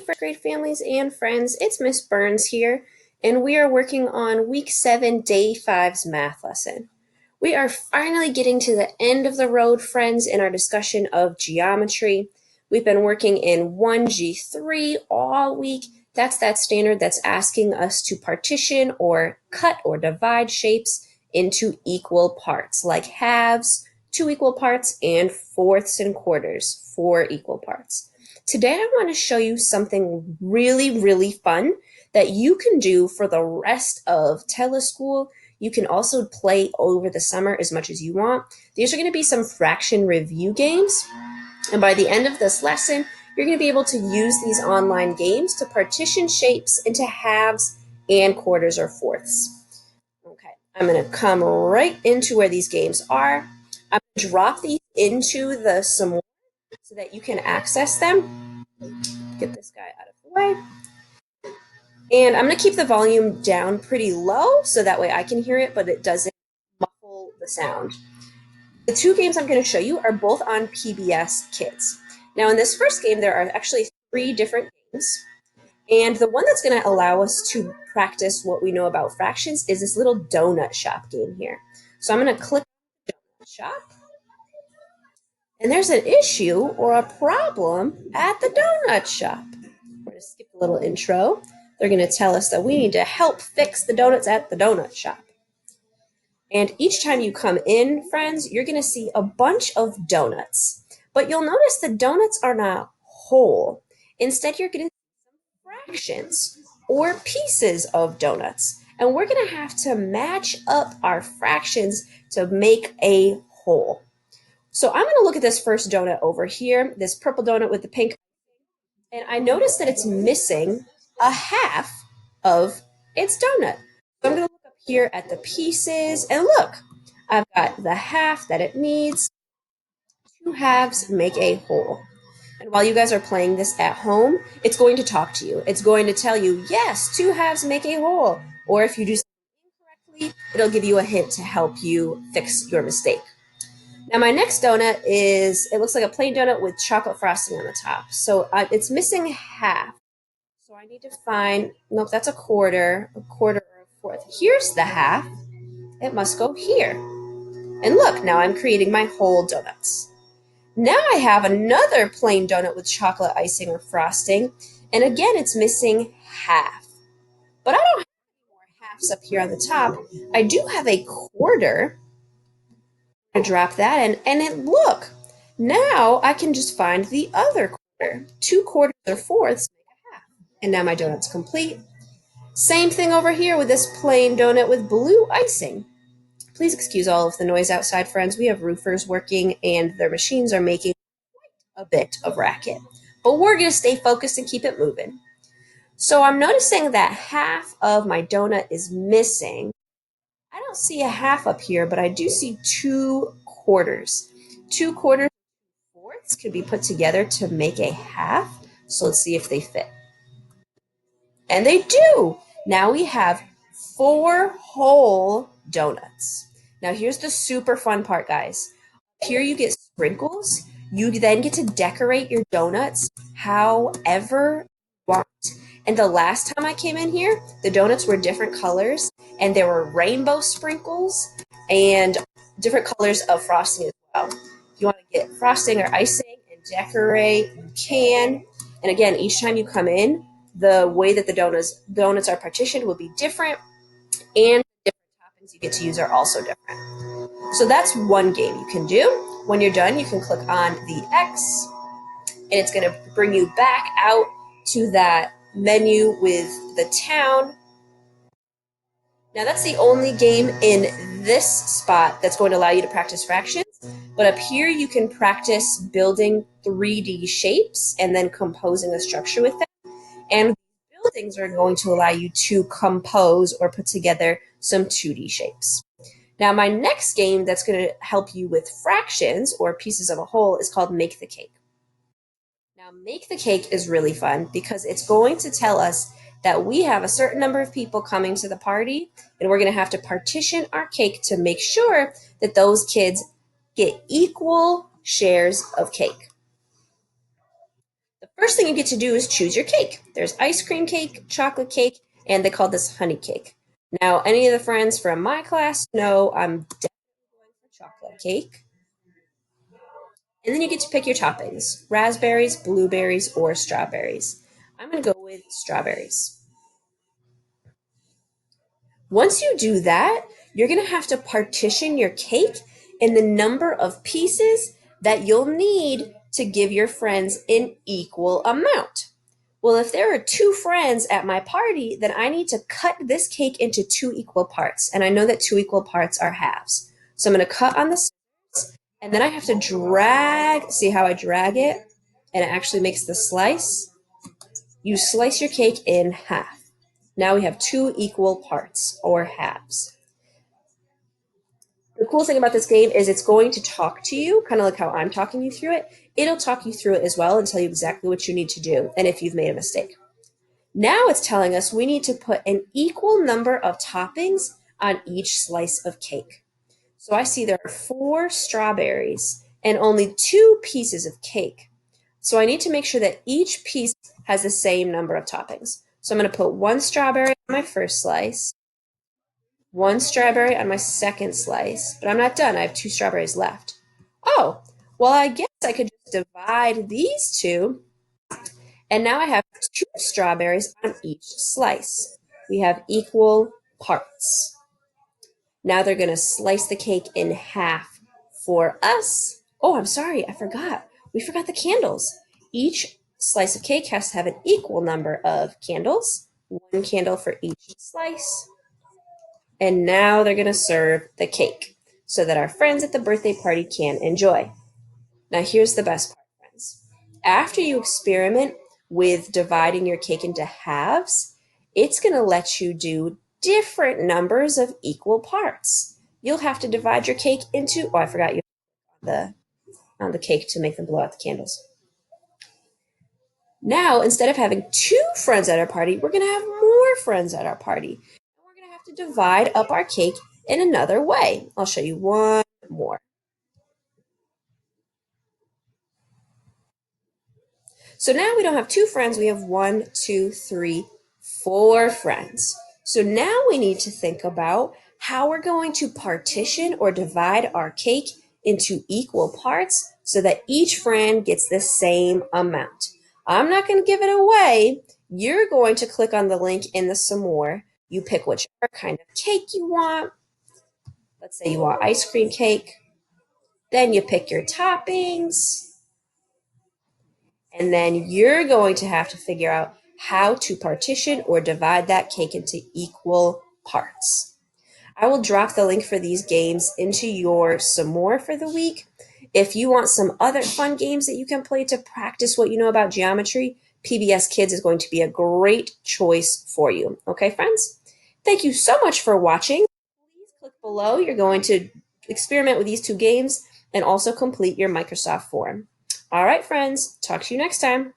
first grade families and friends. It's Miss Burns here, and we are working on week 7, day 5's math lesson. We are finally getting to the end of the road, friends, in our discussion of geometry. We've been working in 1G3 all week. That's that standard that's asking us to partition or cut or divide shapes into equal parts, like halves, 2 equal parts, and fourths and quarters, 4 equal parts. Today I want to show you something really, really fun that you can do for the rest of teleschool. You can also play over the summer as much as you want. These are going to be some fraction review games. And by the end of this lesson, you're going to be able to use these online games to partition shapes into halves and quarters or fourths. Okay, I'm going to come right into where these games are. I'm going to drop these into the Samoa so that you can access them. Get this guy out of the way. And I'm going to keep the volume down pretty low so that way I can hear it, but it doesn't muffle the sound. The 2 games I'm going to show you are both on PBS Kids. Now in this first game, there are actually 3 different games. And the one that's going to allow us to practice what we know about fractions is this little donut shop game here. So I'm going to click donut shop. And there's an issue or a problem at the donut shop. We're going to skip a little intro. They're going to tell us that we need to help fix the donuts at the donut shop. And each time you come in, friends, you're going to see a bunch of donuts. But you'll notice the donuts are not whole. Instead, you're going to see some fractions or pieces of donuts. And we're going to have to match up our fractions to make a whole. So I'm going to look at this first donut over here, this purple donut with the pink. And I notice that it's missing a half of its donut. So I'm going to look up here at the pieces and look, I've got the half that it needs. 2 halves make a whole. And while you guys are playing this at home, it's going to talk to you. It's going to tell you, yes, 2 halves make a whole. Or if you do something incorrectly, it'll give you a hint to help you fix your mistake. Now my next donut it looks like a plain donut with chocolate frosting on the top. So it's missing half. So I need to find, nope, that's a quarter or a fourth. Here's the half. It must go here. And look, now I'm creating my whole donuts. Now I have another plain donut with chocolate icing or frosting. And again, it's missing half. But I don't have any more halves up here on the top. I do have a quarter. I drop that in, and look, now I can just find the other quarter. 2 quarters or fourths make a half. And now my donut's complete. Same thing over here with this plain donut with blue icing. Please excuse all of the noise outside, friends. We have roofers working and their machines are making a bit of racket. But we're going to stay focused and keep it moving. So I'm noticing that half of my donut is missing. I don't see a half up here, but I do see 2 quarters. 2 quarters and fourths could be put together to make a half. So let's see if they fit. And they do. Now we have 4 whole donuts. Now here's the super fun part, guys. Here you get sprinkles. You then get to decorate your donuts however you want. And the last time I came in here, the donuts were different colors, and there were rainbow sprinkles and different colors of frosting as well. If you want to get frosting or icing and decorate, you can. And again, each time you come in, the way that the donuts are partitioned will be different, and the different toppings you get to use are also different. So that's one game you can do. When you're done, you can click on the X, and it's going to bring you back out to that menu with the town. Now that's the only game in this spot that's going to allow you to practice fractions. But up here, you can practice building 3D shapes and then composing a structure with them. And buildings are going to allow you to compose or put together some 2D shapes. Now, my next game that's going to help you with fractions or pieces of a whole is called Make the Cake. Now, Make the Cake is really fun because it's going to tell us that we have a certain number of people coming to the party, and we're going to have to partition our cake to make sure that those kids get equal shares of cake. The First thing you get to do is choose your cake. There's ice cream cake, chocolate cake, and they call this honey cake. Now, any of the friends from my class know I'm definitely going for chocolate cake. And then you get to pick your toppings: raspberries, blueberries, or strawberries. I'm going to go with strawberries. Once you do that, you're going to have to partition your cake in the number of pieces that you'll need to give your friends an equal amount. Well, if there are two friends at my party, then I need to cut this cake into two equal parts. And I know that two equal parts are halves. So I'm going to cut on the sides, and then I have to drag. See how I drag it? And it actually makes the slice. You slice your cake in half. Now we have two equal parts, or halves. The cool thing about this game is it's going to talk to you, kind of like how I'm talking you through it. It'll talk you through it as well and tell you exactly what you need to do and if you've made a mistake. Now it's telling us we need to put an equal number of toppings on each slice of cake. So I see there are 4 strawberries and only 2 pieces of cake. So I need to make sure that each piece has the same number of toppings. So I'm going to put 1 strawberry on my first slice, 1 strawberry on my second slice, but I'm not done. I have 2 strawberries left. Oh, well, I guess I could just divide these two, and now I have 2 strawberries on each slice. We have equal parts. Now they're going to slice the cake in half for us. Oh, I'm sorry, I forgot. We forgot the candles. Each slice of cake has to have an equal number of candles, 1 candle for each slice. And now they're going to serve the cake so that our friends at the birthday party can enjoy. Now, here's the best part, friends. After you experiment with dividing your cake into halves, it's going to let you do different numbers of equal parts. You'll have to divide your cake into, oh, I forgot you on the cake to make them blow out the candles. Now, instead of having 2 friends at our party, we're going to have more friends at our party. And we're going to have to divide up our cake in another way. I'll show you one more. So now we don't have 2 friends, we have 1, 2, 3, 4 friends. So now we need to think about how we're going to partition or divide our cake into equal parts so that each friend gets the same amount. I'm not going to give it away. You're going to click on the link in the some more. You pick whichever kind of cake you want. Let's say you want ice cream cake. Then you pick your toppings. And then you're going to have to figure out how to partition or divide that cake into equal parts. I will drop the link for these games into your some more for the week. If you want some other fun games that you can play to practice what you know about geometry, PBS Kids is going to be a great choice for you. Okay, friends? Thank you so much for watching. Please click below. You're going to experiment with these 2 games and also complete your Microsoft form. All right, friends, talk to you next time.